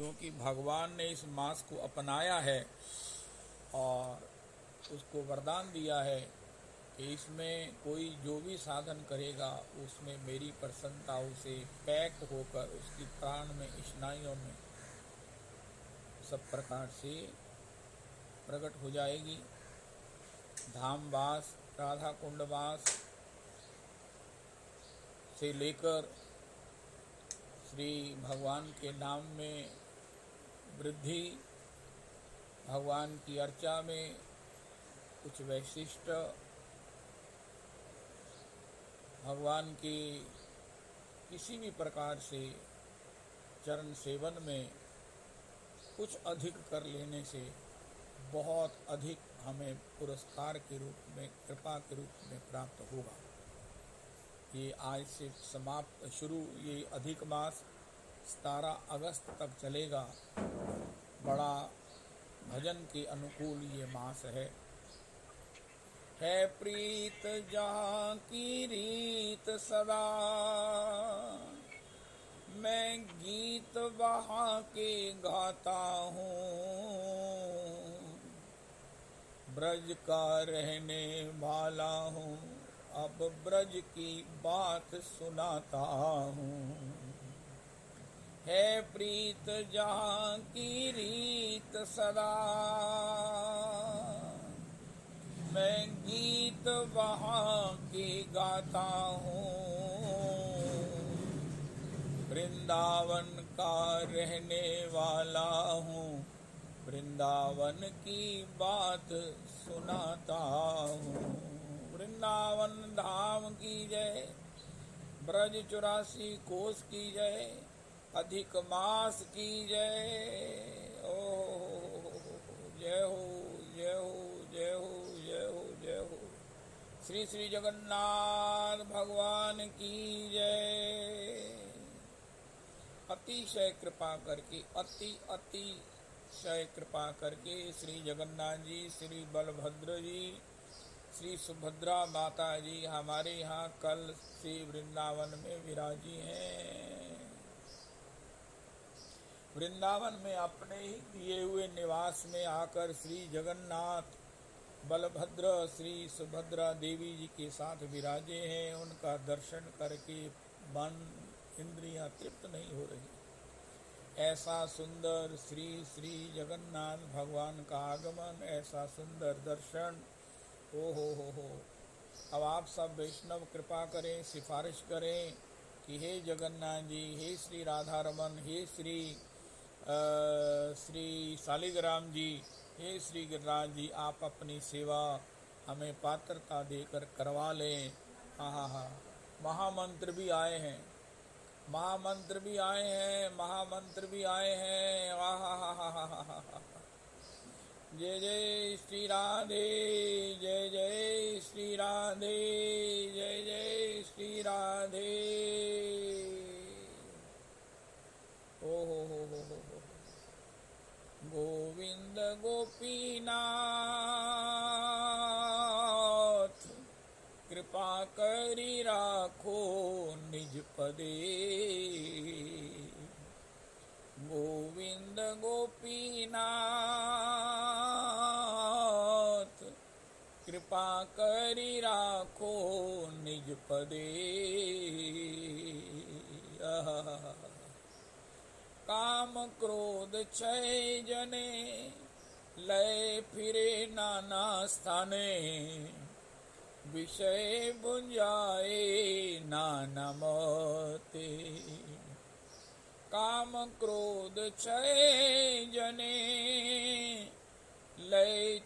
क्योंकि भगवान ने इस मास को अपनाया है और उसको वरदान दिया है कि इसमें कोई जो भी साधन करेगा उसमें मेरी प्रसन्नता उसे पैक होकर उसकी प्राण में स्नायुओं में सब प्रकार से प्रकट हो जाएगी। धामवास, राधा कुंडवास से लेकर श्री भगवान के नाम में वृद्धि, भगवान की अर्चा में कुछ वैशिष्ट, भगवान के किसी भी प्रकार से चरण सेवन में कुछ अधिक कर लेने से बहुत अधिक हमें पुरस्कार के रूप में, कृपा के रूप में प्राप्त होगा। ये आज से समाप्त शुरू, ये अधिक मास 17 अगस्त तक चलेगा। बड़ा भजन के अनुकूल ये मास है प्रीत जहाँ की रीत सदा, मैं गीत वहाँ के गाता हूँ, ब्रज का रहने वाला हूँ, अब ब्रज की बात सुनाता हूँ। है प्रीत जहाँ की रीत सदा, मैं गीत वहाँ के गाता हूँ, वृंदावन का रहने वाला हूँ, वृंदावन की बात सुनाता हूँ। वृंदावन धाम की जय, ब्रज 84 कोस की जय, अधिक मास की जय। ओ जय हो, जय हो, जय हो, जय हो, जय हो। श्री श्री जगन्नाथ भगवान की जय। अतिशय कृपा करके, अतिशय कृपा करके श्री जगन्नाथ जी, श्री बलभद्र जी, श्री सुभद्रा माता जी हमारे यहाँ कल से वृंदावन में विराजी हैं। वृंदावन में अपने ही दिए हुए निवास में आकर श्री जगन्नाथ, बलभद्र, श्री सुभद्रा देवी जी के साथ विराजे हैं। उनका दर्शन करके मन, इंद्रियां तृप्त नहीं हो रही। ऐसा सुंदर श्री श्री जगन्नाथ भगवान का आगमन, ऐसा सुंदर दर्शन। ओ हो। अब आप सब वैष्णव कृपा करें, सिफारिश करें कि हे जगन्नाथ जी, हे श्री राधा रमन, हे श्री शालिग्राम जी, हे श्री गिरिराज जी, आप अपनी सेवा हमें पात्रता देकर करवा लें। हाँ, महामंत्र भी आए हैं, महामंत्र भी आए हैं, महामंत्र भी आए हैं। आहा, जय जय श्री राधे, जय जय श्री राधे, जय जय श्री राधे। ओ हो। गोविंद गोपीनाथ, कृपा करी राखो निज पदे। गोविंद गोपीनाथ, कृपा करी राखो निज पदे। काम क्रोध क्षय जने, लय फिरे नाना स्थाने। विषय भुंजाए नाना मते। काम क्रोध क्षय जने, लय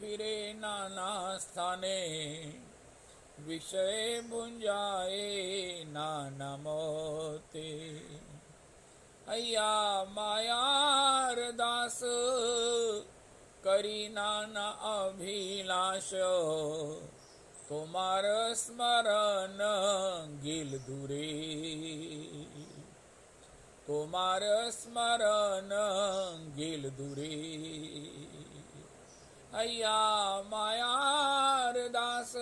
फिरे नाना स्थाने। विषय भुंजाए नाना मोते। अय्या मायार दास, करी नाना अभिलाष। तुम्हार स्मरण गिल दूरे। तुम्हार स्मरण गिल दूरे। अय्या मायार दास,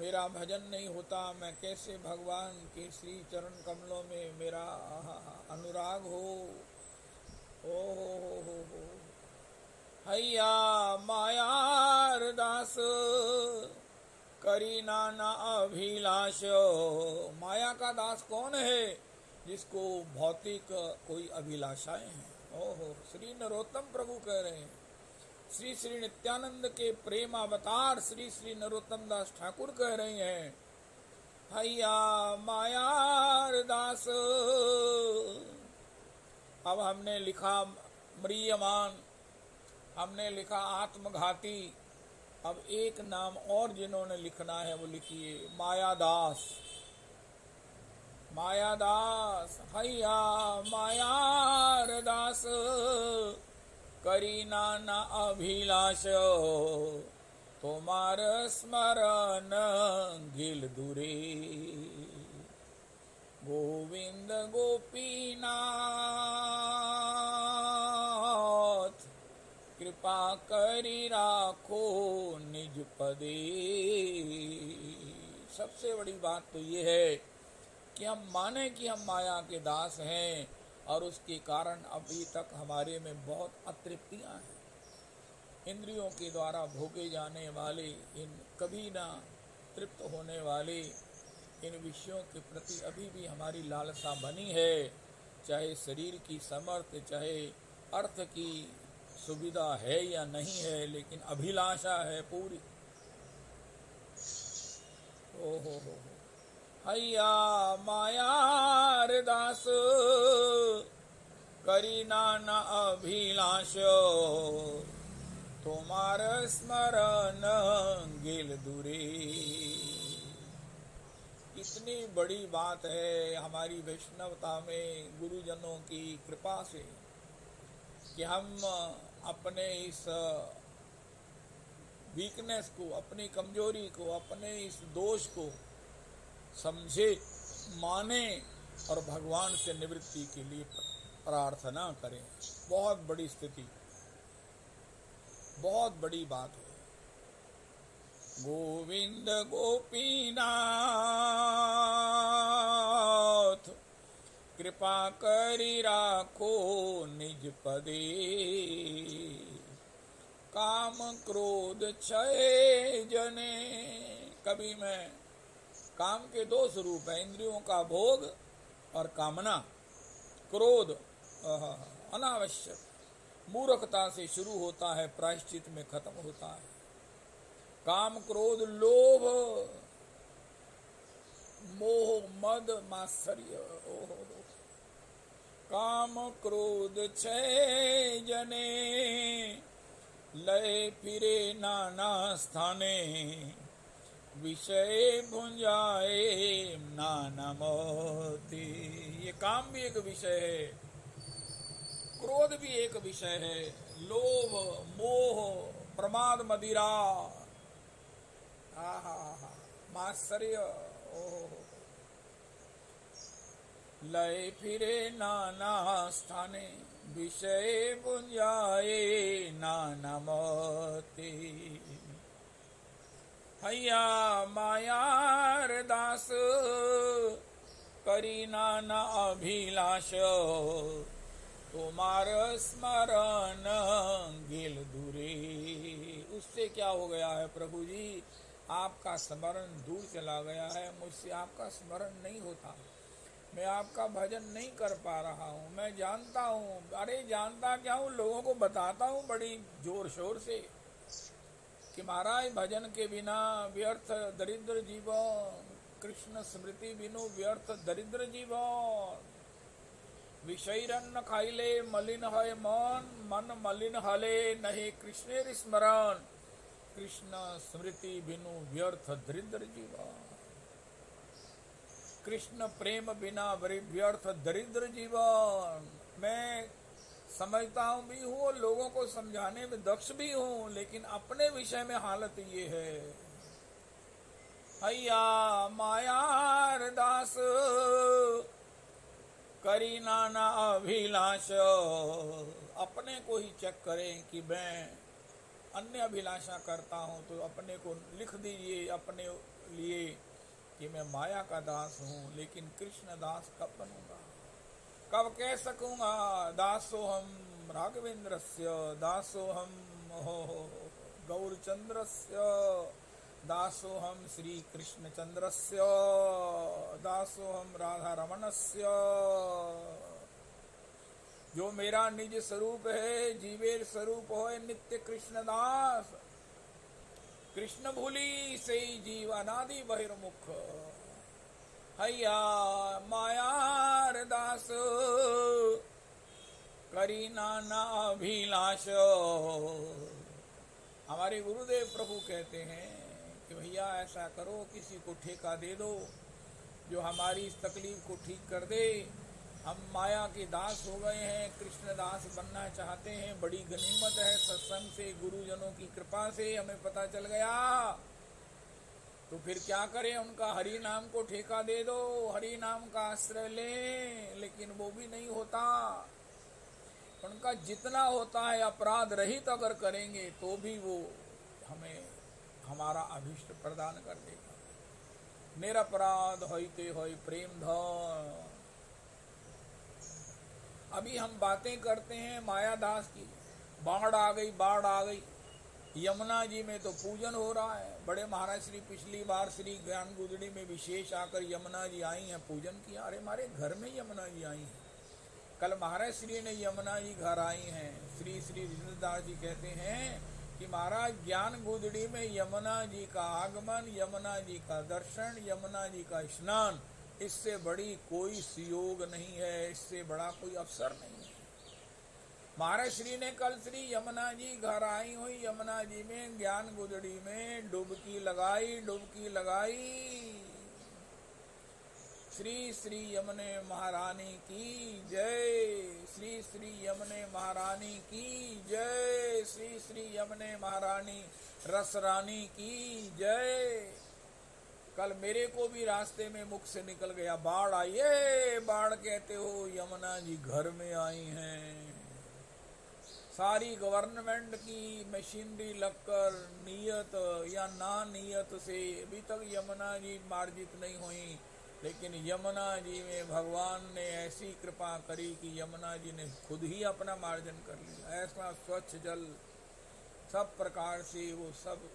मेरा भजन नहीं होता, मैं कैसे भगवान के श्री चरण कमलों में मेरा अनुराग हो। हो हैया मायार दास करी नाना अभिलाष। माया का दास कौन है? जिसको भौतिक कोई अभिलाषाएं हैं। ओहो, श्री नरोत्तम प्रभु कह रहे हैं, श्री श्री नित्यानंद के प्रेम अवतार श्री श्री नरोत्तम दास ठाकुर कह रहे हैं, हैया मायार दास। अब हमने लिखा म्रियमान, हमने लिखा आत्मघाती, अब एक नाम और जिन्होंने लिखना है वो लिखिए मायादास। मायादास हैया मायार दास करी नाना अभिलाष। तुम्हार स्मरण गिल दूरे गोविंद गोपीनाथ। कृपा करी राखो निज पदे। सबसे बड़ी बात तो ये है कि हम माने कि हम माया के दास हैं और उसके कारण अभी तक हमारे में बहुत अतृप्तियां हैं। इंद्रियों के द्वारा भोगे जाने वाले इन कभी ना तृप्त होने वाले इन विषयों के प्रति अभी भी हमारी लालसा बनी है, चाहे शरीर की समर्थ, चाहे अर्थ की सुविधा है या नहीं है, लेकिन अभिलाषा है पूरी। ओहो हो हैया मायार दास करी नाना अभिलाष। तुम्हार स्मरण गिल दूरे। इतनी बड़ी बात है हमारी वैष्णवता में गुरुजनों की कृपा से कि हम अपने इस वीकनेस को, अपनी कमजोरी को, अपने इस दोष को समझे, माने और भगवान से निवृत्ति के लिए प्रार्थना करें। बहुत बड़ी स्थिति, बहुत बड़ी बात है। गोविंद गोपीनाथ कृपा करी राखो निज पदे। काम क्रोध क्षय जने। कभी मैं काम के दो स्वरूप है, इंद्रियों का भोग और कामना। क्रोध अनावश्यक मूर्खता से शुरू होता है, प्रायश्चित में खत्म होता है। काम क्रोध लोभ मोह मद मात्सर्य। काम क्रोध क्षय जने लय फिरे नाना स्थाने। विषय भुंजाए नाना मोती। ये काम भी एक विषय है, क्रोध भी एक विषय है, लोभ मोह प्रमाद मदिरा मात्सर्य। लय फिरे नाना स्थाने विषय भुंजाए नाना मोती। हैया मायार दास करी नाना अभिलाष। तुम्हार स्मरण गिल दूरे। उससे क्या हो गया है प्रभु जी? आपका स्मरण दूर चला गया है, मुझसे आपका स्मरण नहीं होता, मैं आपका भजन नहीं कर पा रहा हूँ। मैं जानता हूँ, अरे जानता क्या हूँ, लोगों को बताता हूँ बड़ी जोर शोर से कि महाराज भजन के बिना व्यर्थ दरिद्र जीवन, कृष्ण स्मृति बिनु व्यर्थ दरिद्र जीवन। विषयरन्न खाइले मलिन है मन, मन मलिन हले नहीं कृष्णेर स्मरण। कृष्ण स्मृति बिनु व्यर्थ दरिद्र जीवन। कृष्ण प्रेम बिना व्यर्थ दरिद्र जीवन। मैं समझता हूँ भी हूँ, लोगों को समझाने में दक्ष भी हूँ, लेकिन अपने विषय में हालत ये है। हैया मायार दास करी नाना अभिलाष। अपने को ही चेक करें कि मैं अन्य अभिलाषा करता हूँ तो अपने को लिख दीजिए अपने लिए कि मैं माया का दास हूँ, लेकिन कृष्ण दास कब बनूंगा, कब कह सकूंगा दासो हम राघवेंद्रस्य, दासो हम गौरचंद्रस्य, दासो हम श्री कृष्ण चंद्रस्य, दासो हम राधा रमणस्य। जो मेरा निज स्वरूप है, जीवेर स्वरूप हो नित्य कृष्ण दास, कृष्ण भूली से जीव अनादि बहिर्मुख, हैया मायार दास करी नाना अभिलाष। हमारे गुरुदेव प्रभु कहते हैं कि भैया ऐसा करो, किसी को ठेका दे दो जो हमारी इस तकलीफ को ठीक कर दे। हम माया के दास हो गए हैं, कृष्ण दास बनना चाहते हैं। बड़ी गनीमत है, सत्संग से गुरुजनों की कृपा से हमें पता चल गया। तो फिर क्या करें, उनका हरि नाम को ठेका दे दो, हरि नाम का आश्रय लें, लेकिन वो भी नहीं होता। उनका जितना होता है अपराध रहित अगर करेंगे तो भी वो हमें हमारा अभिष्ट प्रदान कर देगा। निरपराध होते होय प्रेम धन। अभी हम बातें करते हैं मायादास की, बाढ़ आ गई, बाढ़ आ गई। यमुना जी में तो पूजन हो रहा है। बड़े महाराज श्री पिछली बार श्री ज्ञान गुदड़ी में विशेष आकर यमुना जी आई हैं, पूजन किया। अरे हमारे घर में यमुना जी आई हैं। कल महाराज श्री ने यमुना जी घर आई हैं। श्री श्री ऋषिदास जी कहते हैं कि महाराज ज्ञान गुदड़ी में यमुना जी का आगमन, यमुना जी का दर्शन, यमुना जी का स्नान, इससे बड़ी कोई सुयोग नहीं है, इससे बड़ा कोई अवसर नहीं है। महाराज श्री ने कल श्री यमुना जी घर आई हुई यमुना जी में ज्ञान गुदड़ी में डुबकी लगाई, डुबकी लगाई। श्री श्री यमुने महारानी की जय, श्री श्री यमुने महारानी की जय, श्री श्री यमुने महारानी रसरानी की जय। कल मेरे को भी रास्ते में मुख से निकल गया, बाढ़ आई है। बाढ़ कहते हो, यमुना जी घर में आई हैं। सारी गवर्नमेंट की मशीनरी लगकर नियत या ना नियत से अभी तक यमुना जी मार्जित नहीं हुई, लेकिन यमुना जी में भगवान ने ऐसी कृपा करी कि यमुना जी ने खुद ही अपना मार्जन कर लिया। ऐसा स्वच्छ जल सब प्रकार से वो सब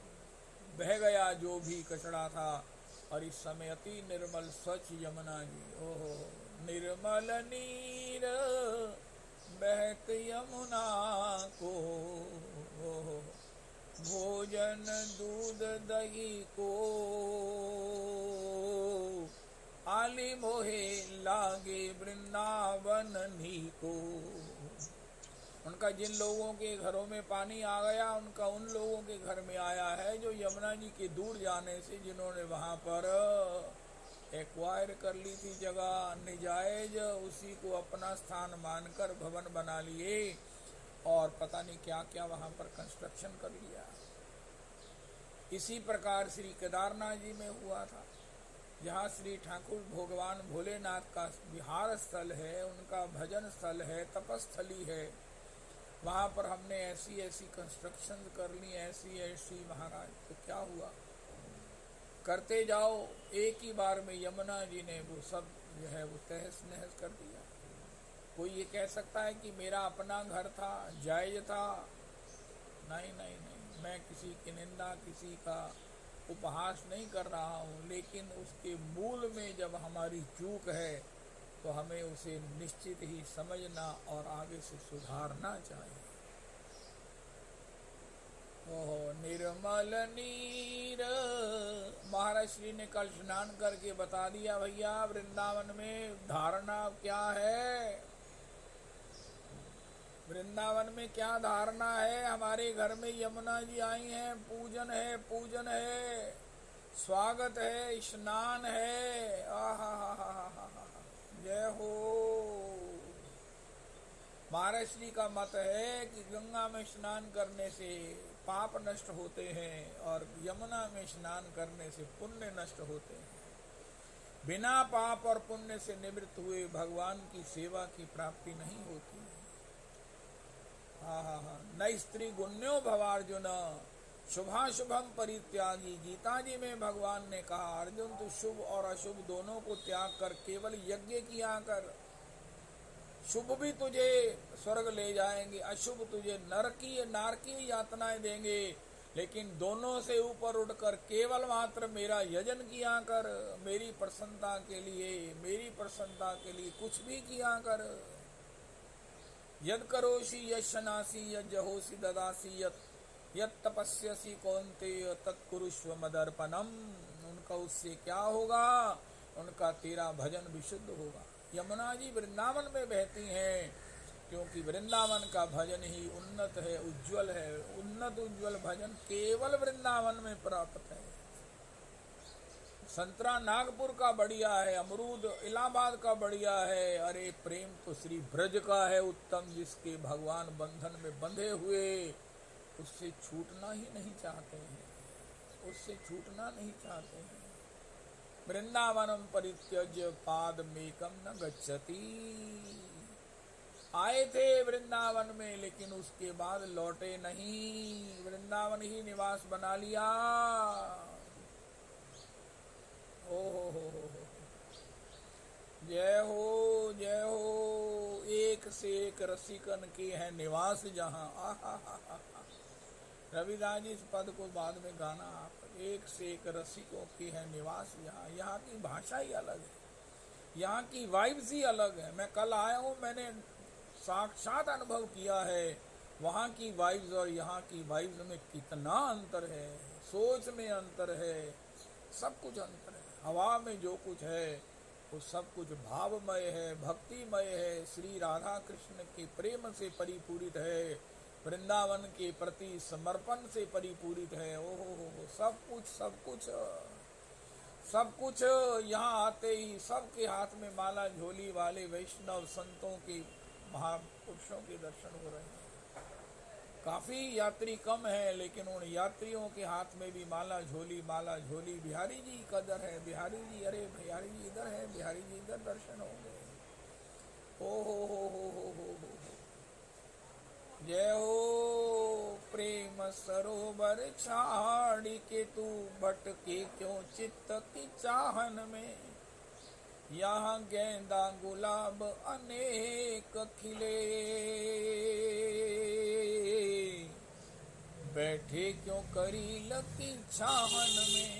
बह गया, जो भी कचरा था। और इस समय अति निर्मल स्वच्छ यमुना जी, ओहो निर्मल नीर बहत यमुना को, भोजन दूध दही को, आली मोहे लागे वृंदावन नी को। उनका जिन लोगों के घरों में पानी आ गया, उनका उन लोगों के घर में आया है जो यमुना जी के दूर जाने से, जिन्होंने वहां पर एक्वायर कर ली थी जगह निजायज, उसी को अपना स्थान मानकर भवन बना लिए और पता नहीं क्या क्या वहां पर कंस्ट्रक्शन कर लिया। इसी प्रकार श्री केदारनाथ जी में हुआ था, जहाँ श्री ठाकुर भगवान भोलेनाथ का विहार स्थल है, उनका भजन स्थल है, तपस्थली है। वहां पर हमने ऐसी ऐसी कंस्ट्रक्शन कर ली, ऐसी ऐसी महाराज, तो क्या हुआ, करते जाओ, एक ही बार में यमुना जी ने वो सब जो है वो तहस नहस कर दिया। कोई ये कह सकता है कि मेरा अपना घर था, जायज था? नहीं नहीं नहीं, मैं किसी की निंदा, किसी का उपहास नहीं कर रहा हूँ, लेकिन उसके मूल में जब हमारी चूक है तो हमें उसे निश्चित ही समझना और आगे से सुधारना चाहिए। ओहो निर्मल नीर, महाराज श्री ने कल स्नान करके बता दिया भैया वृंदावन में धारणा क्या है। वृंदावन में क्या धारणा है, हमारे घर में यमुना जी आई हैं, पूजन है, पूजन है, स्वागत है, स्नान है, आहा जय हो। महाराज श्री का मत है कि गंगा में स्नान करने से पाप नष्ट होते हैं और यमुना में स्नान करने से पुण्य नष्ट होते हैं। बिना पाप और पुण्य से निवृत्त हुए भगवान की सेवा की प्राप्ति नहीं होती। हाँ हाँ हाँ, न स्त्री गुण्यो भवार्जुन शुभाशुभम परित्यागी। गीता जी में भगवान ने कहा अर्जुन तू शुभ और अशुभ दोनों को त्याग कर केवल यज्ञ किया कर। शुभ भी तुझे स्वर्ग ले जाएंगे, अशुभ तुझे नारकीय यातनाएं देंगे, लेकिन दोनों से ऊपर उठकर केवल मात्र मेरा यजन किया कर। मेरी प्रसन्नता के लिए कुछ भी किया कर। यद करोषि यशनासी यज्जहोषि ददासी यत तपस्यसी कौन्तेय तत्कुरुष्व मदर्पणम। उनका उससे क्या होगा? उनका तेरा भजन विशुद्ध होगा। यमुना जी वृंदावन में बहती हैं, क्योंकि वृंदावन का भजन ही उन्नत है, उज्जवल है। उन्नत उज्जवल भजन केवल वृंदावन में प्राप्त है। संतरा नागपुर का बढ़िया है, अमरूद इलाहाबाद का बढ़िया है। अरे प्रेम तो श्री ब्रज का है उत्तम, जिसके भगवान बंधन में बंधे हुए उससे छूटना ही नहीं चाहते हैं, उससे छूटना नहीं चाहते हैं। वृंदावनम परित्यज्य पादमेकम न गच्छति। आए थे वृंदावन में, लेकिन उसके बाद लौटे नहीं, वृंदावन ही निवास बना लिया। ओ हो, जय हो जय हो। एक से एक रसिकन के हैं निवास जहां। आहा, रविदास जी इस पद को बाद में गाना आप। एक से एक रसिकों की है निवास यहाँ। यहाँ की भाषा ही अलग है, यहाँ की वाइब्स ही अलग है। मैं कल आया हूँ, मैंने साक्षात अनुभव किया है वहाँ की वाइब्स और यहाँ की वाइब्स में कितना अंतर है। सोच में अंतर है, सब कुछ अंतर है। हवा में जो कुछ है वो सब कुछ भावमय है, भक्तिमय है, श्री राधा कृष्ण के प्रेम से परिपूरित है, वृंदावन के प्रति समर्पण से परिपूरित है। ओहो, सब कुछ यहाँ आते ही सबके हाथ में माला झोली वाले वैष्णव संतों के, महापुरुषों के दर्शन हो रहे हैं। काफी यात्री कम है, लेकिन उन यात्रियों के हाथ में भी माला झोली। बिहारी जी कदर है, बिहारी जी, अरे बिहारी जी इधर है, बिहारी जी इधर दर्शन होंगे। ओ हो। जय हो। प्रेम सरोवर छाड़ी के तू भटके क्यों चित्त की चाहन में। यहाँ गेंदा गुलाब अनेक खिले, बैठे क्यों करील की छाहन में।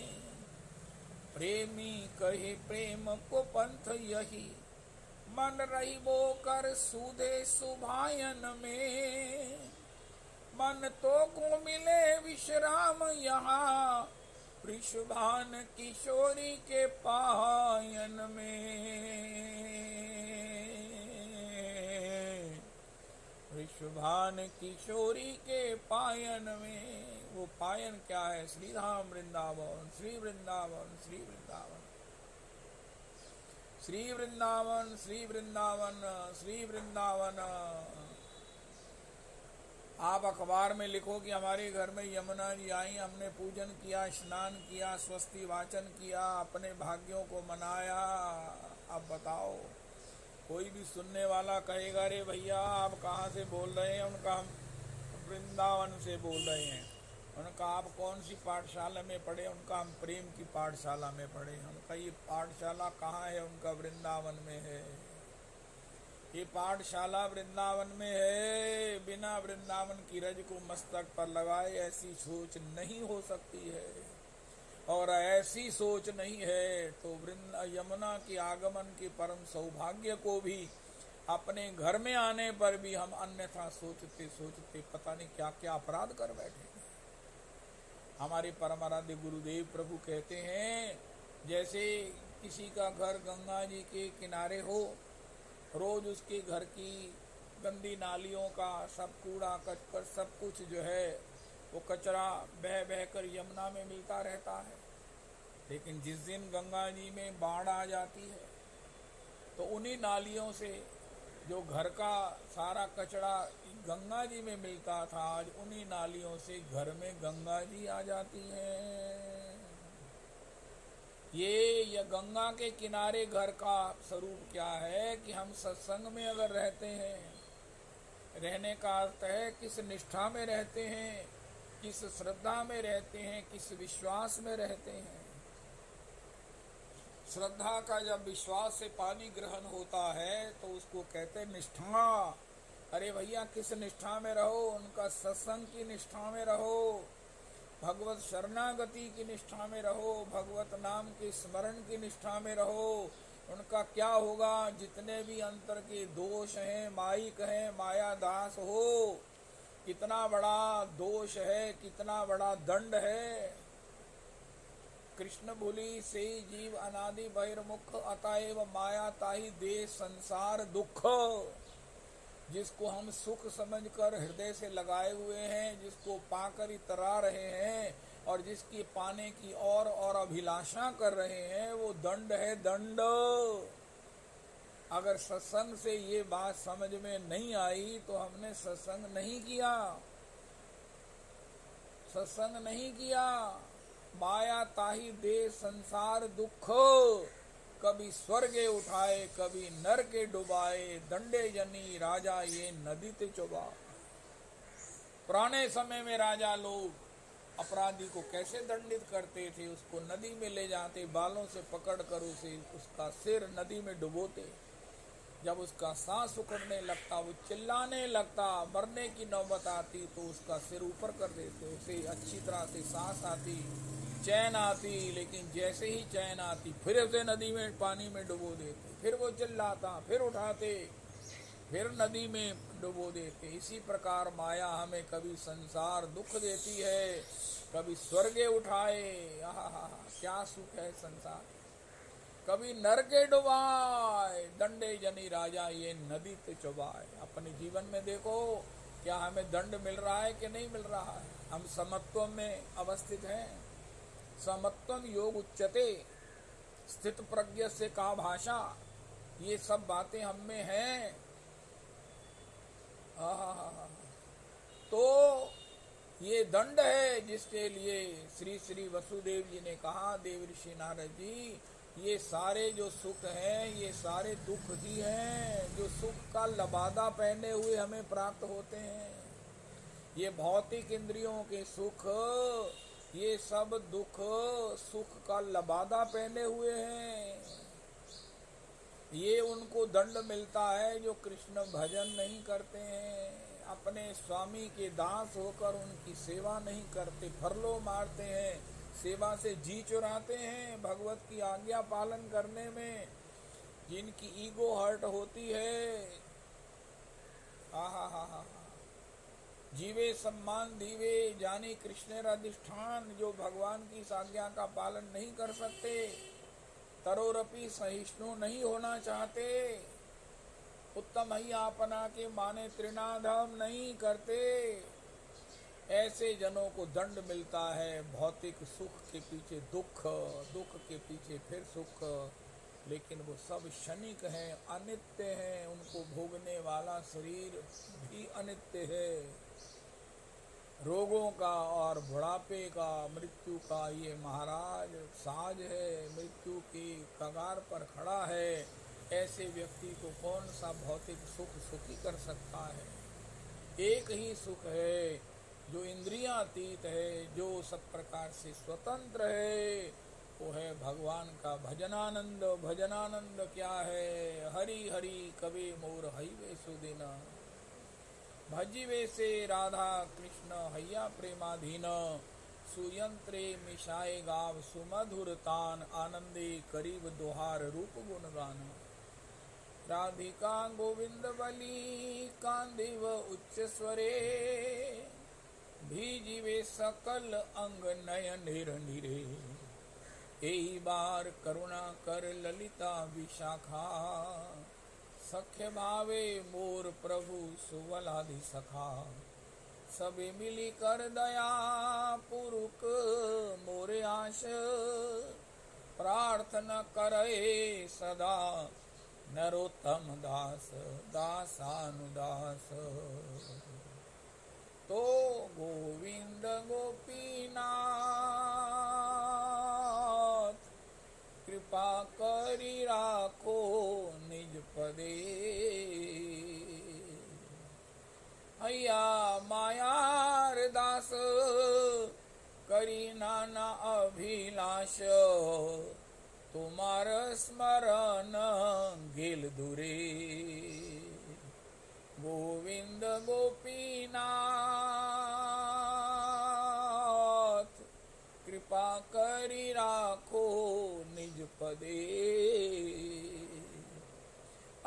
प्रेमी कहे प्रेम को पंथ यही, मन रही वो कर सूधे सुभायन में। मन तो को मिले विश्राम यहाँ, वृषभान किशोरी के पायन में। वृषभान किशोरी के पायन में। वो पायन क्या है? श्री धाम वृंदावन, श्री वृंदावन, श्री वृंदावन, श्री वृंदावन, श्री वृंदावन, श्री वृंदावन। आप अखबार में लिखो कि हमारे घर में यमुना जी आई, हमने पूजन किया, स्नान किया, स्वस्ति वाचन किया, अपने भाग्यों को मनाया। अब बताओ, कोई भी सुनने वाला कहेगा अरे भैया आप कहाँ से बोल रहे हैं? उनका हम वृंदावन से बोल रहे हैं। उनका आप कौन सी पाठशाला में पढ़े? उनका हम प्रेम की पाठशाला में पढ़े। उनका ये पाठशाला कहाँ है? उनका वृंदावन में है। ये पाठशाला वृंदावन में है। बिना वृंदावन की रज को मस्तक पर लगाए ऐसी सोच नहीं हो सकती है, और ऐसी सोच नहीं है तो यमुना के आगमन के परम सौभाग्य को भी अपने घर में आने पर भी हम अन्यथा सोचते सोचते पता नहीं क्या क्या अपराध कर बैठे। हमारे परम आराध्य गुरुदेव प्रभु कहते हैं, जैसे किसी का घर गंगा जी के किनारे हो, रोज उसके घर की गंदी नालियों का सब कूड़ा कचरा सब कुछ जो है वो कचरा बह बह कर यमुना में मिलता रहता है। लेकिन जिस दिन गंगा जी में बाढ़ आ जाती है तो उन्हीं नालियों से जो घर का सारा कचरा गंगा जी में मिलता था, आज उन्हीं नालियों से घर में गंगा जी आ जाती है। ये गंगा के किनारे घर का स्वरूप क्या है कि हम सत्संग में अगर रहते हैं रहने का अर्थ है किस निष्ठा में रहते हैं, किस श्रद्धा में रहते हैं, किस विश्वास में रहते हैं। श्रद्धा का जब विश्वास से पानी ग्रहण होता है तो उसको कहते हैं निष्ठा। अरे भैया किस निष्ठा में रहो, उनका सत्संग की निष्ठा में रहो, भगवत शरणागति की निष्ठा में रहो, भगवत नाम के स्मरण की निष्ठा में रहो। उनका क्या होगा, जितने भी अंतर के दोष हैं, माइक हैं, माया दास हो, कितना बड़ा दोष है, कितना बड़ा दंड है। कृष्ण भूली से जीव अनादि बहिर्मुख, अतएव माया ताहि दे संसार दुख। जिसको हम सुख समझकर हृदय से लगाए हुए हैं, जिसको पाकर इतरा रहे हैं और जिसकी पाने की और अभिलाषा कर रहे हैं, वो दंड है, दंड। अगर सत्संग से ये बात समझ में नहीं आई तो हमने सत्संग नहीं किया, सत्संग नहीं किया। माया ताहि दे संसार दुख, कभी स्वर्गे उठाए, कभी नरके डुबाए, दंडे जनी राजा ये नदी ते चुबा। पुराने समय में राजा लोग अपराधी को कैसे दंडित करते थे, उसको नदी में ले जाते, बालों से पकड़कर उसे उसका सिर नदी में डुबोते। जब उसका सांस उखड़ने लगता, वो चिल्लाने लगता, मरने की नौबत आती तो उसका सिर ऊपर कर देते, उसे अच्छी तरह से सांस आती, चैन आती। लेकिन जैसे ही चैन आती फिर उसे नदी में पानी में डुबो देते, फिर वो चिल्लाता, फिर उठाते, फिर नदी में डुबो देते। इसी प्रकार माया हमें कभी संसार दुख देती है, कभी स्वर्गे उठाए, आहा क्या सुख है संसार, कभी नरके डुबाए, दंडे जनी राजा ये नदी ते चुबाए। अपने जीवन में देखो क्या हमें दंड मिल रहा है कि नहीं मिल रहा है। हम समत्व में अवस्थित हैं। समत्वम योग उच्चते, स्थित प्रज्ञ से का भाषा, ये सब बातें हम में हैं। तो ये दंड है जिसके लिए श्री श्री वसुदेव जी ने कहा, देव ऋषि नारद जी, ये सारे जो सुख हैं ये सारे दुख ही हैं, जो सुख का लबादा पहने हुए हमें प्राप्त होते हैं। ये भौतिक इंद्रियों के सुख, ये सब दुख सुख का लबादा पहने हुए हैं। ये उनको दंड मिलता है जो कृष्ण भजन नहीं करते हैं, अपने स्वामी के दास होकर उनकी सेवा नहीं करते, फरलो मारते हैं, सेवा से जी चुराते हैं। भगवत की आज्ञा पालन करने में जिनकी ईगो हर्ट होती है, आहा जीवे सम्मान दीवे जानी कृष्ण अधिष्ठान, जो भगवान की आज्ञा का पालन नहीं कर सकते, तरोरपि सहिष्णु नहीं होना चाहते, उत्तम ही आपना के माने त्रिनाधम नहीं करते, ऐसे जनों को दंड मिलता है। भौतिक सुख के पीछे दुख, दुख के पीछे फिर सुख, लेकिन वो सब क्षणिक हैं, अनित्य हैं। उनको भोगने वाला शरीर भी अनित्य है। रोगों का और बुढ़ापे का, मृत्यु का ये महाराज साज है, मृत्यु की कगार पर खड़ा है। ऐसे व्यक्ति को कौन सा भौतिक सुख सुखी कर सकता है। एक ही सुख है जो इंद्रियातीत है, जो सब प्रकार से स्वतंत्र है, वो है भगवान का भजनानंद। भजनानंद क्या है, हरि हरि कवे मोर हईवे सुदिना, भजिवे से राधा कृष्ण हैया प्रेमाधीन, सुयंत्रे मिशाए गाव सुमधुर तान, आनंदे करीब दोहार रूप गुणगान। राधिका गोविंद बली कांदिव उच्च स्वरे, भीजिवे सकल अंग नयन निरे, एही बार करुणा कर ललिता विशाखा, सख्य भावे मोर प्रभु सुवलादि सखा, सबे मिली कर दया पुरुक मोरे आश, प्रार्थना करे सदा नरोत्तम दास दासानुदास। तो गोविंद गोपीनाथ कृपा करी राखो निज पदे, हैया मायार दास करी नाना अभिलाष तुम्हार स्मरण गेल दूरे गोविंद गोपीनाथ कृपा करी राखो निज पदे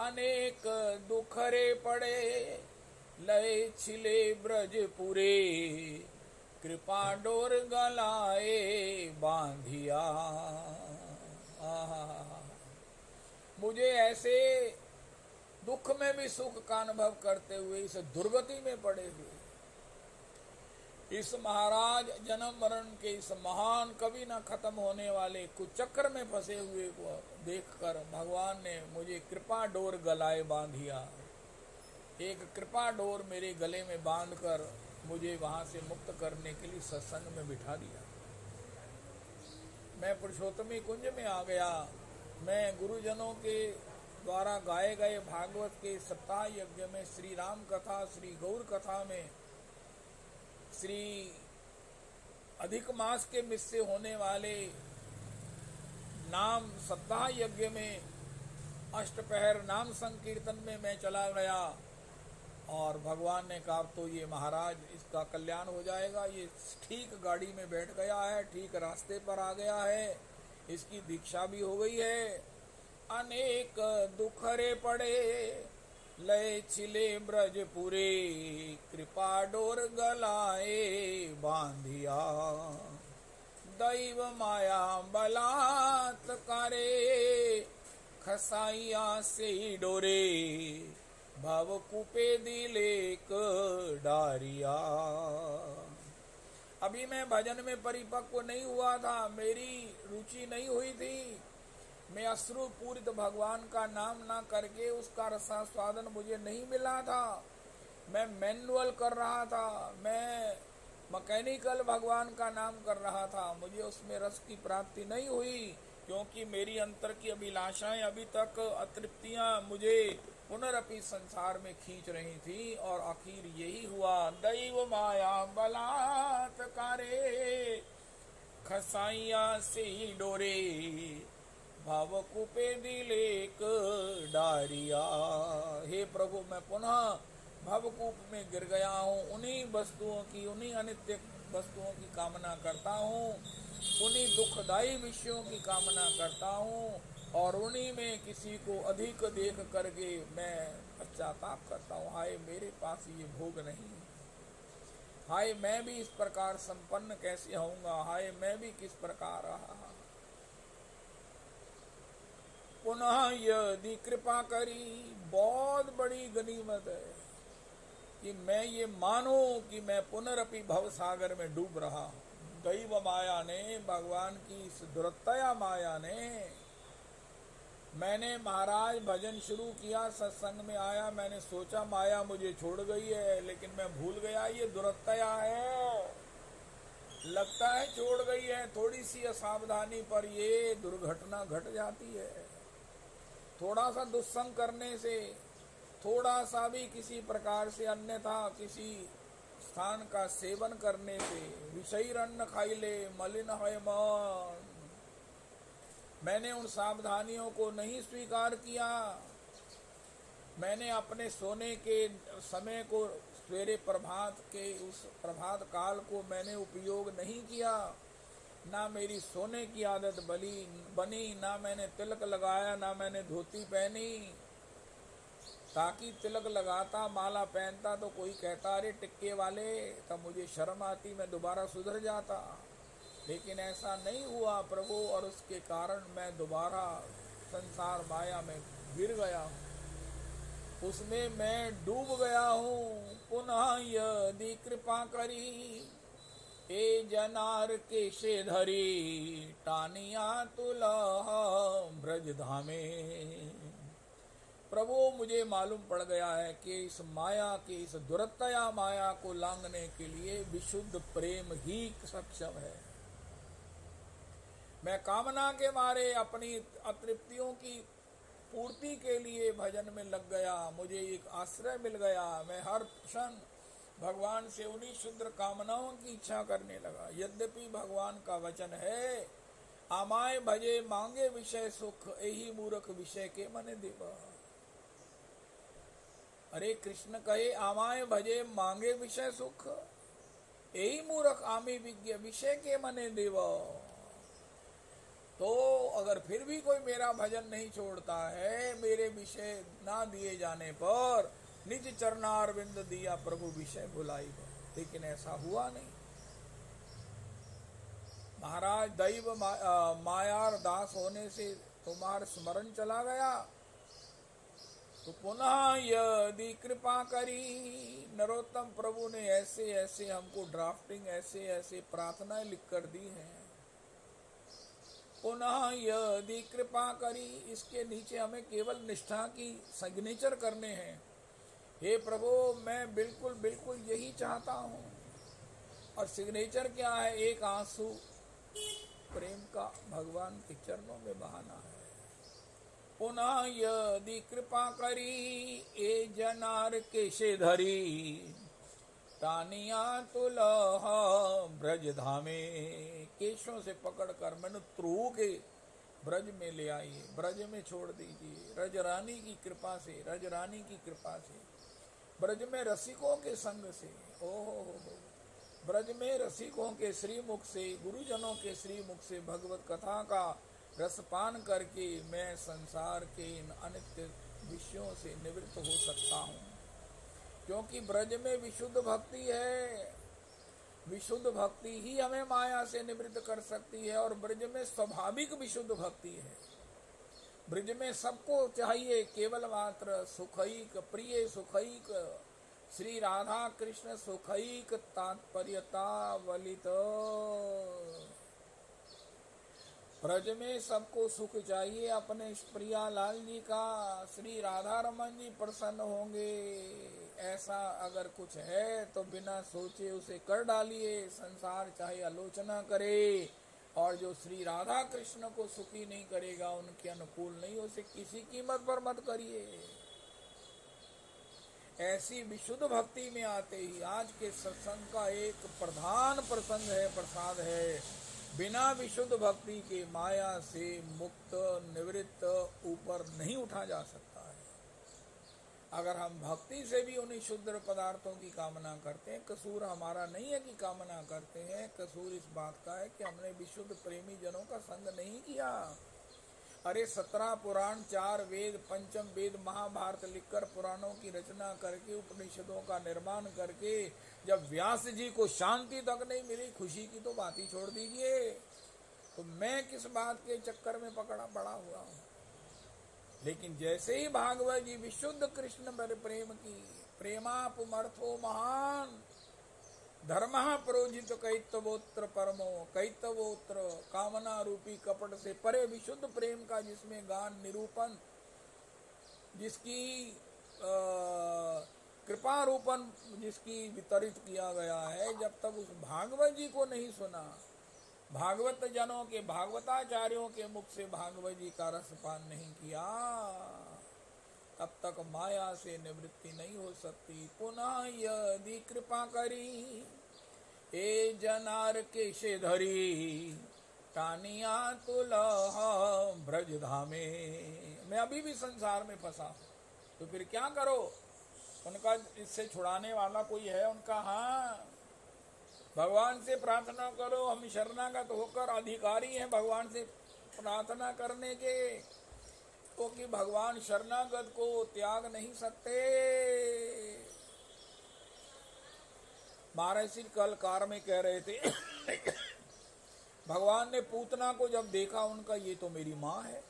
अनेक दुखरे पड़े लय छिले ब्रजपुरे कृपा डोर गलाए बांधिया। मुझे ऐसे दुख में भी सुख का अनुभव करते हुए इस दुर्गति में पड़े हुए इस महाराज जन्म मरण के इस महान कभी न खत्म होने वाले कुचक्र में फंसे हुए को देखकर भगवान ने मुझे कृपा डोर गलाए बांधिया। एक कृपा डोर मेरे गले में बांधकर मुझे वहां से मुक्त करने के लिए सत्संग में बिठा दिया। मैं पुरुषोत्तमी कुंज में आ गया। मैं गुरुजनों के द्वारा गाए गए भागवत के सप्ताह यज्ञ में श्री राम कथा श्री गौर कथा में श्री अधिक मास के मिस से होने वाले नाम सप्ताह यज्ञ में अष्टपहर नाम संकीर्तन में मैं चला गया और भगवान ने कहा तो ये महाराज इसका कल्याण हो जाएगा, ये ठीक गाड़ी में बैठ गया है, ठीक रास्ते पर आ गया है, इसकी दीक्षा भी हो गई है। अनेक दुखरे पड़े लय छिले ब्रजपुरे कृपा डोर गलाए बांधिया दैव माया बलात्कारे खसाइया से डोरे भव कूपे दिलेक डारिया। अभी मैं भजन में परिपक्व नहीं हुआ था, मेरी रुचि नहीं हुई थी। मैं अश्रु पूरित भगवान का नाम ना करके उसका रसास्वादन मुझे नहीं मिला था। मैं मैनुअल कर रहा था, मैं मैकेनिकल भगवान का नाम कर रहा था। मुझे उसमें रस की प्राप्ति नहीं हुई क्योंकि मेरी अंतर की अभिलाषाएं अभी तक अतृप्तियां मुझे पुनरअपि संसार में खींच रही थी और आखिर यही हुआ। दैव माया बलात्कारे खसाइया से ही डोरे भाव कूपे दिलेक डारिया। हे प्रभु, मैं पुनः भवकूप में गिर गया हूँ। उन्हीं वस्तुओं की, उन्हीं अनित्य वस्तुओं की कामना करता हूँ, उन्हीं दुखदायी विषयों की कामना करता हूँ और उन्हीं में किसी को अधिक देख करके मैं पश्चाताप करता हूँ। हाय मेरे पास ये भोग नहीं, हाय मैं भी इस प्रकार संपन्न कैसे होऊंगा, हाय मैं भी किस प्रकार रहा। पुनः यदि कृपा करी, बहुत बड़ी गनीमत है कि मैं ये मानूं कि मैं पुनरअपि भव सागर में डूब रहा हूं। दैव माया ने, भगवान की इस दुरत्या माया ने, मैंने महाराज भजन शुरू किया, सत्संग में आया, मैंने सोचा माया मुझे छोड़ गई है, लेकिन मैं भूल गया ये दुरत्या है। लगता है छोड़ गई है, थोड़ी सी असावधानी पर ये दुर्घटना घट जाती है। थोड़ा सा दुस्संग करने से, थोड़ा सा भी किसी प्रकार से अन्यथा किसी स्थान का सेवन करने से, विषयी अन्न खाई ले मलिन है मन। मैंने उन सावधानियों को नहीं स्वीकार किया। मैंने अपने सोने के समय को, सवेरे प्रभात के उस प्रभात काल को मैंने उपयोग नहीं किया। ना मेरी सोने की आदत बनी, ना मैंने तिलक लगाया, ना मैंने धोती पहनी। ताकि तिलक लगाता, माला पहनता तो कोई कहता अरे टिक्के वाले, तब मुझे शर्म आती, मैं दोबारा सुधर जाता। लेकिन ऐसा नहीं हुआ प्रभु, और उसके कारण मैं दोबारा संसार माया में गिर गया हूँ, उसमें मैं डूब गया हूँ। पुनः यदि कृपा करी ए जनार के से धरी टानिया तुलह ब्रज धामे। प्रभु मुझे मालूम पड़ गया है कि इस माया की, इस दुरत्या माया को लांघने के लिए विशुद्ध प्रेम ही सक्षम है। मैं कामना के मारे अपनी अतृप्तियों की पूर्ति के लिए भजन में लग गया। मुझे एक आश्रय मिल गया। मैं हर क्षण भगवान से उन्हीं शुद्र कामनाओं की इच्छा करने लगा। यद्यपि भगवान का वचन है, आमाय भजे मांगे विषय सुख, यही मूर्ख विषय के मन देवा। अरे कृष्ण कहे आमाय भजे मांगे विषय सुख, यही मूर्ख आमी विज्ञ विषय के मने देव। तो अगर फिर भी कोई मेरा भजन नहीं छोड़ता है, मेरे विषय ना दिए जाने पर निज चरणारविंद दिया प्रभु विषय भुलाई। लेकिन ऐसा हुआ नहीं। महाराज दैव मायार दास होने से तुम्हार स्मरण चला गया, तो पुनः यदि कृपा करी। नरोत्तम प्रभु ने ऐसे ऐसे हमको ड्राफ्टिंग, ऐसे ऐसे प्रार्थनाएं लिख कर दी हैं। पुनः यदि कृपा करी, इसके नीचे हमें केवल निष्ठा की सिग्नेचर करने हैं। हे प्रभु, मैं बिल्कुल बिल्कुल यही चाहता हूं। और सिग्नेचर क्या है? एक आंसू प्रेम का भगवान के चरणों में बहाना है। पुनः यदि कृपा करी, ए जनार केशे धरी, तानिया तुलह ब्रज धामे। केशों से पकड़कर मनु ध्रुव के ब्रज में ले आइए, ब्रज में छोड़ दीजिए। रज रानी की कृपा से, रज रानी की कृपा से, ब्रज में रसिकों के संग से, ओहो ब्रज में रसिकों के श्रीमुख से, गुरुजनों के श्रीमुख से भगवत कथा का रसपान करके मैं संसार के इन अनित्य विषयों से निवृत्त हो सकता हूँ। क्योंकि ब्रज में विशुद्ध भक्ति है। विशुद्ध भक्ति ही हमें माया से निवृत्त कर सकती है। और ब्रज में स्वाभाविक विशुद्ध भक्ति है। ब्रज में सबको चाहिए केवल मात्र सुखैक प्रिय, सुखैक श्री राधा कृष्ण सुखैक तात्पर्यता वलित। ब्रज में सबको सुख चाहिए अपने प्रिया लाल जी का। श्री राधा रमन जी प्रसन्न होंगे, ऐसा अगर कुछ है तो बिना सोचे उसे कर डालिए। संसार चाहे आलोचना करे, और जो श्री राधा कृष्ण को सुखी नहीं करेगा, उनके अनुकूल नहीं, उसे किसी कीमत पर मत करिए। ऐसी विशुद्ध भक्ति में आते ही आज के सत्संग का एक प्रधान प्रसंग है, प्रसाद है। बिना विशुद्ध भक्ति के माया से मुक्त निवृत्त ऊपर नहीं उठा जा सकता है। अगर हम भक्ति से भी उन्हीं शुद्ध पदार्थों की कामना करते हैं, कसूर हमारा नहीं है कि कामना करते हैं, कसूर इस बात का है कि हमने विशुद्ध प्रेमी जनों का संग नहीं किया। अरे 17 पुराण, 4 वेद, पंचम वेद, महाभारत लिखकर, पुराणों की रचना करके, उपनिषदों का निर्माण करके, जब व्यास जी को शांति तक नहीं मिली, खुशी की तो बात ही छोड़ दीजिए। तो मैं किस बात के चक्कर में पड़ा हुआ हूँ। लेकिन जैसे ही भागवत जी विशुद्ध कृष्ण प्रेम की, प्रेमापुमर्थो महान धर्मः प्रोजित कैतवोत्र परमो, कैतवोत्र कामना रूपी कपट से परे विशुद्ध प्रेम का जिसमें गान निरूपण, जिसकी कृपा रूपन जिसकी वितरित किया गया है, जब तक उस भागवत जी को नहीं सुना, भागवत जनों के, भागवताचार्यों के मुख से भागवत जी का रसपान नहीं किया, तब तक माया से निवृत्ति नहीं हो सकती। पुनः यदि कृपा करी, ए जनार केशे धरी, तानिया तुलह ब्रज धामे। मैं अभी भी संसार में फंसा हूं, तो फिर क्या करो? उनका इससे छुड़ाने वाला कोई है उनका? हाँ, भगवान से प्रार्थना करो। हम शरणागत होकर अधिकारी हैं भगवान से प्रार्थना करने के, क्योंकि भगवान शरणागत को त्याग नहीं सकते। महर्षि कल कार में कह रहे थे भगवान ने पूतना को जब देखा, उनका ये तो मेरी माँ है।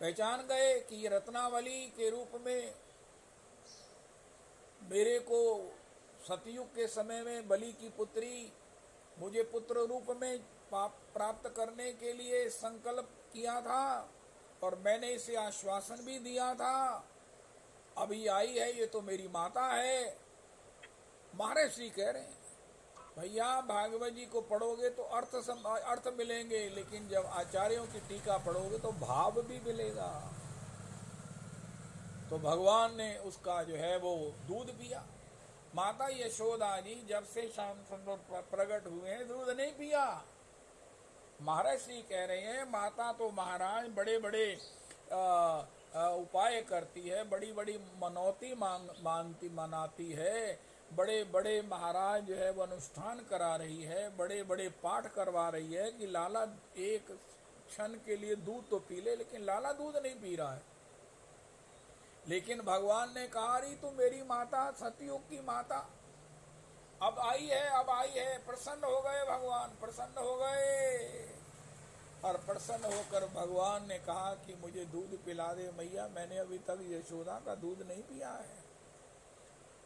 पहचान गए कि ये रत्नावली के रूप में मेरे को सतयुग के समय में बलि की पुत्री मुझे पुत्र रूप में प्राप्त करने के लिए संकल्प किया था, और मैंने इसे आश्वासन भी दिया था। अभी आई है, ये तो मेरी माता है। महर्षि कह रहे हैं भैया भागवत जी को पढ़ोगे तो अर्थ मिलेंगे, लेकिन जब आचार्यों की टीका पढ़ोगे तो भाव भी मिलेगा। तो भगवान ने उसका जो है वो दूध पिया। माता यशोदा जी जब से श्याम सुंदर प्रकट हुए हैं दूध नहीं पिया। महाराज श्री कह रहे हैं माता तो महाराज बड़े बड़े उपाय करती है, बड़ी बड़ी मनौती मनाती है, बड़े बड़े महाराज जो है वो अनुष्ठान करा रही है, बड़े बड़े पाठ करवा रही है कि लाला एक क्षण के लिए दूध तो पी ले, लेकिन लाला दूध नहीं पी रहा है। लेकिन भगवान ने कहा रही तू मेरी माता, सतयुग की माता अब आई है, प्रसन्न हो गए भगवान, प्रसन्न हो गए। और प्रसन्न होकर भगवान ने कहा कि मुझे दूध पिला दे मैया, मैंने अभी तक यशोदा का दूध नहीं पिया है।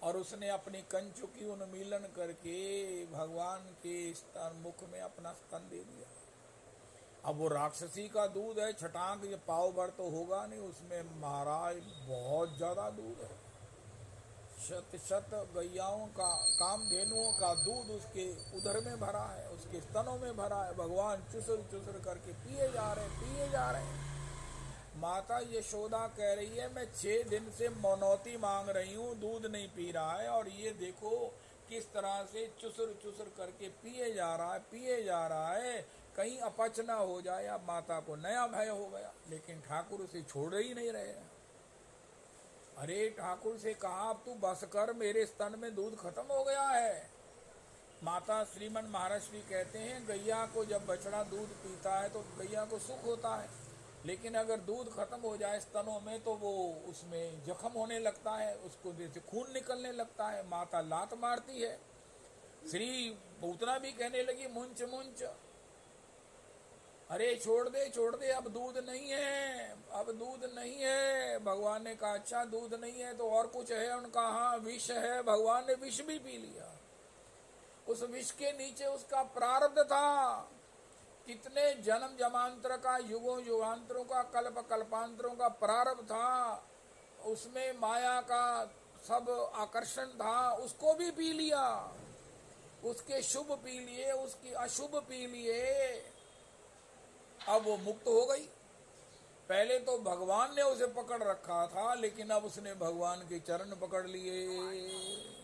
और उसने अपनी कंचुकी उन्मीलन करके भगवान के स्तन मुख में अपना स्तन दे दिया। अब वो राक्षसी का दूध है, छटांक ये पाव भर तो होगा नहीं, उसमें महाराज बहुत ज्यादा दूध है। शत शत गैयाओं का, कामधेनुओं का दूध उसके उदर में भरा है, उसके स्तनों में भरा है। भगवान चुसर चुसर करके पिए जा रहे हैं। माता यशोदा कह रही है मैं 6 दिन से मनौती मांग रही हूँ, दूध नहीं पी रहा है, और ये देखो किस तरह से चुसर चुसर करके पिए जा रहा है, कहीं अपच ना हो जाए। अब माता को नया भय हो गया, लेकिन ठाकुर उसे छोड़ ही नहीं रहे। अरे ठाकुर से कहा अब तू बस कर, मेरे स्तन में दूध खत्म हो गया है। माता श्रीमन महाराज श्री कहते हैं गैया को जब बछड़ा दूध पीता है तो गैया को सुख होता है, लेकिन अगर दूध खत्म हो जाए स्तनों में तो वो उसमें जख्म होने लगता है, उसको जैसे खून निकलने लगता है। माता लात मारती है। श्री पूतना भी कहने लगी मुंच मुंच, अरे छोड़ दे, अब दूध नहीं है। भगवान ने कहा अच्छा दूध नहीं है तो और कुछ है? उनका हाँ विष है। भगवान ने विष भी पी लिया। उस विष के नीचे उसका प्रारब्ध था, कितने जन्म जमांतर का, युगों युगांतरों का, कल्प कल्पांतरों का प्रारब्ध था, उसमें माया का सब आकर्षण था, उसको भी पी लिया। उसके शुभ पी लिए, उसकी अशुभ पी लिए, अब वो मुक्त हो गई। पहले तो भगवान ने उसे पकड़ रखा था, लेकिन अब उसने भगवान के चरण पकड़ लिए।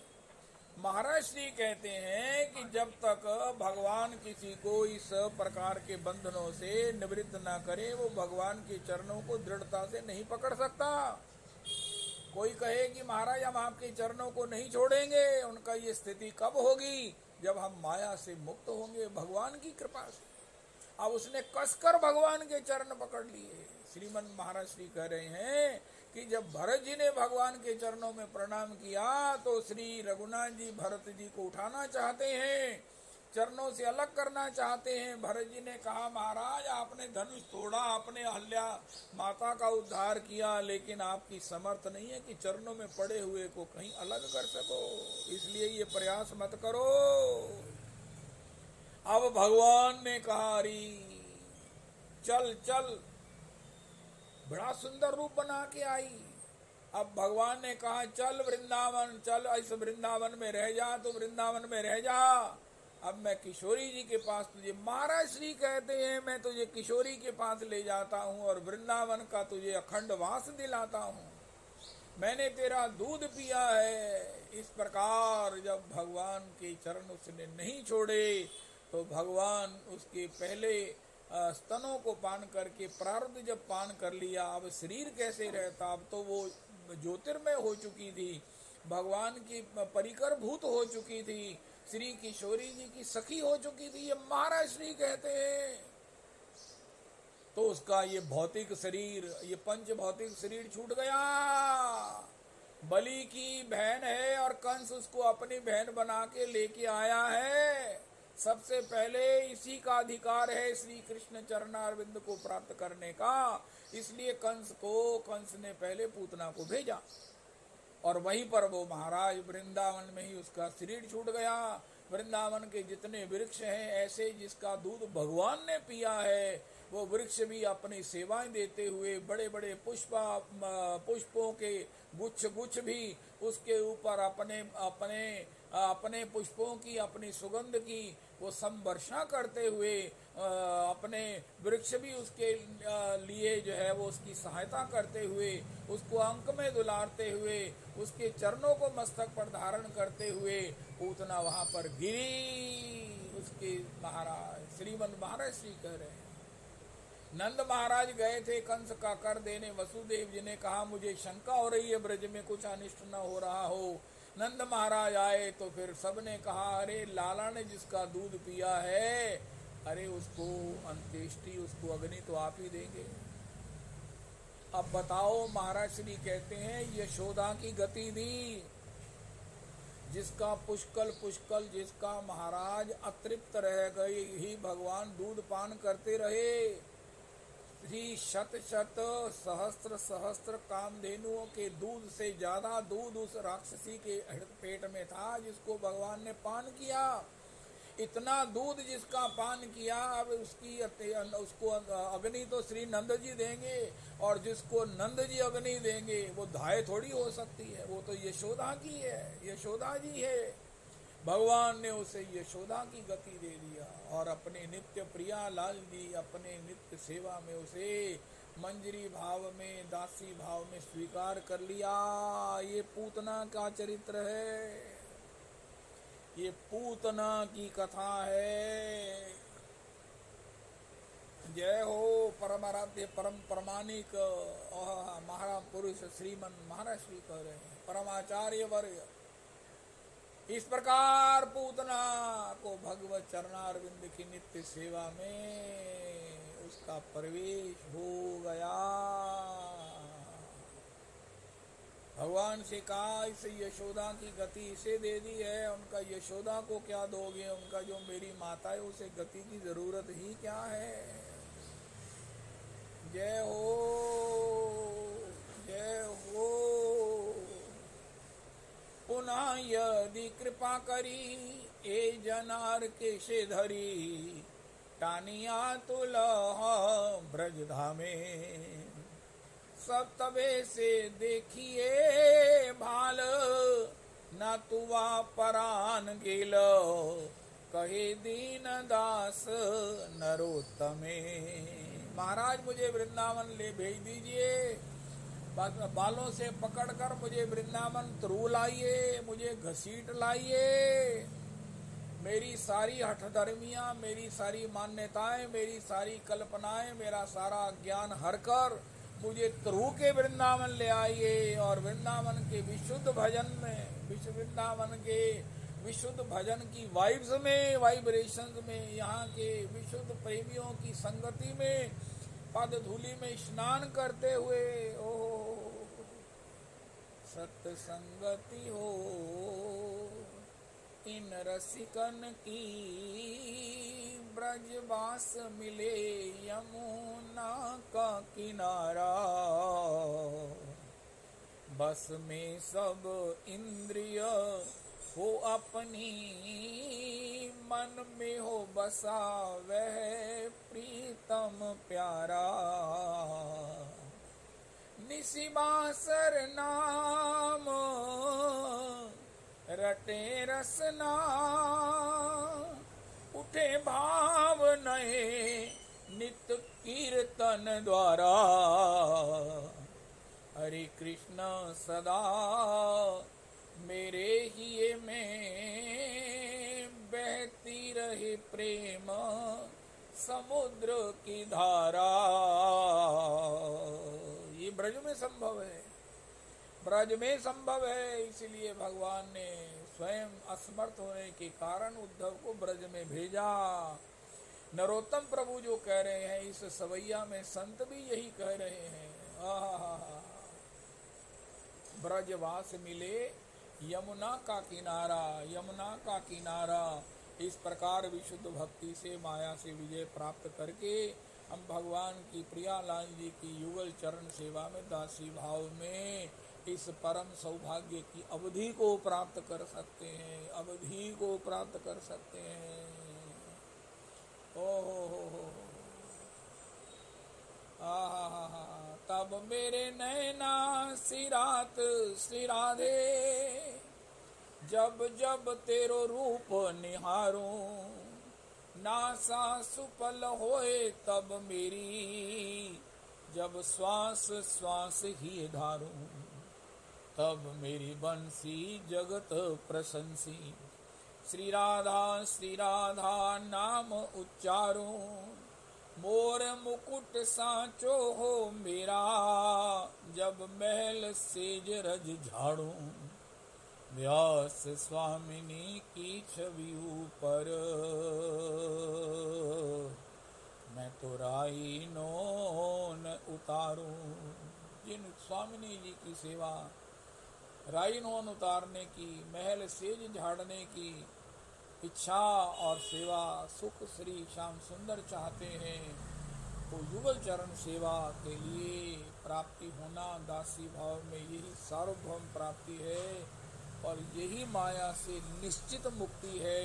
महाराज श्री कहते हैं कि जब तक भगवान किसी को इस प्रकार के बंधनों से निवृत्त न करे, वो भगवान के चरणों को दृढ़ता से नहीं पकड़ सकता। कोई कहे कि महाराज हम आपके चरणों को नहीं छोड़ेंगे, उनका ये स्थिति कब होगी? जब हम माया से मुक्त होंगे भगवान की कृपा से। अब उसने कसकर भगवान के चरण पकड़ लिए। श्रीमन महाराज श्री कह रहे हैं कि जब भरत जी ने भगवान के चरणों में प्रणाम किया तो श्री रघुनाथ जी भरत जी को उठाना चाहते हैं, चरणों से अलग करना चाहते हैं। भरत जी ने कहा महाराज आपने धनुष तोड़ा, आपने अहल्या माता का उद्धार किया, लेकिन आपकी समर्थ नहीं है कि चरणों में पड़े हुए को कहीं अलग कर सको, इसलिए ये प्रयास मत करो। अब भगवान ने कहा अरे चल चल, बड़ा सुंदर रूप बना के आई। अब भगवान ने कहा चल वृंदावन, चल इस वृंदावन में रह जा, तो वृंदावन में रह जा। अब मैं किशोरी जी के पास तुझे, महाराज श्री कहते हैं मैं तुझे किशोरी के पास ले जाता हूँ और वृंदावन का तुझे अखंड वास दिलाता हूँ। मैंने तेरा दूध पिया है। इस प्रकार जब भगवान के चरण उसने नहीं छोड़े तो भगवान उसके पहले स्तनों को पान करके प्रारब्ध जब पान कर लिया, अब शरीर कैसे रहता? अब तो वो ज्योतिर्मय हो चुकी थी, भगवान की परिकर भूत हो चुकी थी, श्री किशोरी जी की सखी हो चुकी थी, ये महाराज श्री कहते हैं। तो उसका ये भौतिक शरीर, ये पंच भौतिक शरीर छूट गया। बलि की बहन है और कंस उसको अपनी बहन बना के लेके आया है। सबसे पहले इसी का अधिकार है श्री कृष्ण चरणारविंद को प्राप्त करने का, इसलिए कंस ने पहले पूतना को भेजा और वहीं पर वो महाराज वृंदावन में ही उसका शरीर छूट गया। वृंदावन के जितने वृक्ष हैं ऐसे जिसका दूध भगवान ने पिया है वो वृक्ष भी अपनी सेवाएं देते हुए बड़े बड़े पुष्पों के गुच्छ गुच्छ भी उसके ऊपर अपने अपने अपने पुष्पों की अपनी सुगंध की वो संवर्षा करते हुए अपने वृक्ष भी उसके लिए जो है वो उसकी सहायता करते हुए उसको अंक में दुलारते हुए उसके चरणों को मस्तक पर धारण करते हुए पूतना वहां पर गिरी। उसके महाराज श्रीमंत महाराज श्री कह रहे हैं, नंद महाराज गए थे कंस का कर देने, वसुदेव जी ने कहा मुझे शंका हो रही है ब्रज में कुछ अनिष्ट न हो रहा हो। नंद महाराज आए तो फिर सबने कहा अरे लाला ने जिसका दूध पिया है, अरे उसको अंत्येष्टि, उसको अग्नि तो आप ही देंगे। अब बताओ, महाराज श्री कहते हैं यशोदा की गति दी, जिसका पुष्कल जिसका महाराज अतृप्त रह गए ही भगवान दूध पान करते रहे। श्री शत सहस्त्र कामधेनुओं के दूध से ज्यादा दूध उस राक्षसी के पेट में था जिसको भगवान ने पान किया। इतना दूध जिसका पान किया, अब उसको अग्नि तो श्री नंद जी देंगे, और जिसको नंद जी अग्नि देंगे वो धाय थोड़ी हो सकती है, वो तो यशोदा की है, यशोदा जी है। भगवान ने उसे यशोदा की गति दे दिया और अपने नित्य प्रिया लाल जी अपने नित्य सेवा में उसे मंजरी भाव में, दासी भाव में स्वीकार कर लिया। ये पूतना का चरित्र है, ये पूतना की कथा है। जय हो परम आराध्य परम प्रमाणिक महापुरुष श्रीमन महाराज श्री कह रहे हैं, परमाचार्य वर्य। इस प्रकार पूतना को भगवत चरणारविंद की नित्य सेवा में उसका प्रवेश हो गया। भगवान से कहा इस यशोदा की गति इसे दे दी है, उनका यशोदा को क्या दोगे, उनका जो मेरी माता है उसे गति की जरूरत ही क्या है। जय हो जय हो। पुनः यदि कृपा करी ए जनार के से धरी, टानिया तुल ब्रज धामे। सब तबे से देखिए भाल, न तुवा परान गेल, कहे दीन दास नरोत्तमे। महाराज मुझे वृंदावन ले भेज दीजिए, बालों से पकड़कर मुझे वृंदावन तरू लाइए, मुझे घसीट लाइए। मेरी सारी हठधर्मियां, मेरी सारी मान्यताएं, मेरी सारी कल्पनाएं, मेरा सारा ज्ञान हरकर मुझे तरू के वृंदावन ले आइए, और वृंदावन के विशुद्ध भजन में, वृंदावन के विशुद्ध भजन की वाइब्स में, वाइब्रेशंस में, यहाँ के विशुद्ध प्रेमियों की संगति में, पद धूलि में स्नान करते हुए, ओहो सत्संगति हो इन रसिकन की, ब्रजवास मिले यमुना का किनारा। बस में सब इंद्रिय हो अपनी, मन में हो बसा वह प्रीतम प्यारा। निशिबासर नाम रटे रसना, उठे भाव नए नित कीर्तन द्वारा। हरे कृष्ण सदा मेरे ही में बहती रहे प्रेम समुद्र की धारा। ये ब्रज में संभव है, ब्रज में संभव है। इसलिए भगवान ने स्वयं असमर्थ होने के कारण उद्धव को ब्रज में भेजा। नरोत्तम प्रभु जो कह रहे हैं, इस सवैया में संत भी यही कह रहे हैं। ब्रजवास मिले यमुना का किनारा, यमुना का किनारा। इस प्रकार विशुद्ध भक्ति से माया से विजय प्राप्त करके हम भगवान की प्रिया लाल जी की युगल चरण सेवा में दासी भाव में इस परम सौभाग्य की अवधि को प्राप्त कर सकते हैं, अवधि को प्राप्त कर सकते हैं। ओ आहा तब मेरे नैना सी रात श्री राधे, जब जब तेरो रूप निहारूं, नासा सुपल होए तब मेरी, जब श्वास श्वास ही धारूं, तब मेरी बंसी जगत प्रशंसी। श्री राधा नाम उच्चारूं, मोर मुकुट सांचो हो मेरा, जब महल सेज रज झाड़ूं, व्यास स्वामिनी की छवि ऊपर, मैं तो राई नोन उतारूं। जिन स्वामिनी जी की सेवा, राई नोन उतारने की, महल सेज झाड़ने की इच्छा और सेवा, सुख श्री श्याम सुंदर चाहते हैं, तो युगल चरण सेवा के लिए प्राप्ति होना दासी भाव में यही सार्वभौम प्राप्ति है, और यही माया से निश्चित मुक्ति है,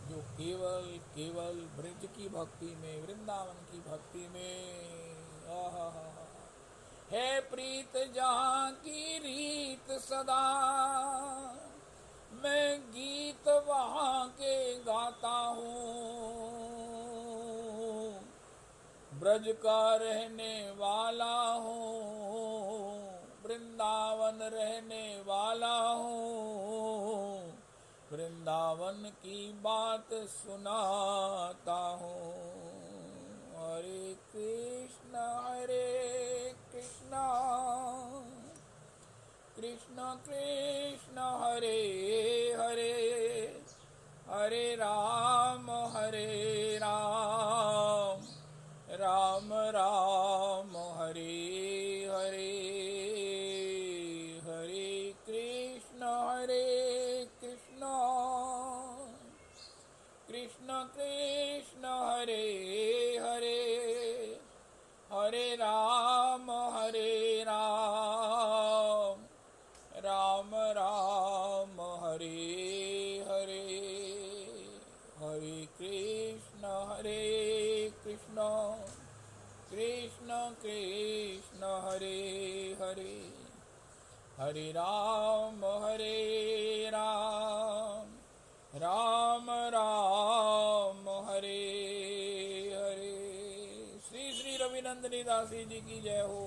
जो केवल केवल ब्रज की भक्ति में, वृंदावन की भक्ति में है। प्रीत जहाँ की रीत सदा, मैं गीत वहाँ के गाता हूँ, ब्रज का रहने वाला हूँ, वृंदावन रहने वाला हूँ, वृंदावन की बात सुनाता हूँ। हरे कृष्ण कृष्ण कृष्ण हरे हरे, हरे राम राम राम हरे हरे, हरे कृष्ण कृष्ण कृष्ण हरे हरे, हरे राम राम राम हरे हरे, हरे कृष्ण कृष्ण कृष्ण हरे हरे, हरे राम राम राम हरे हरे। श्री श्री रविनंदनी दासी जी की जय हो।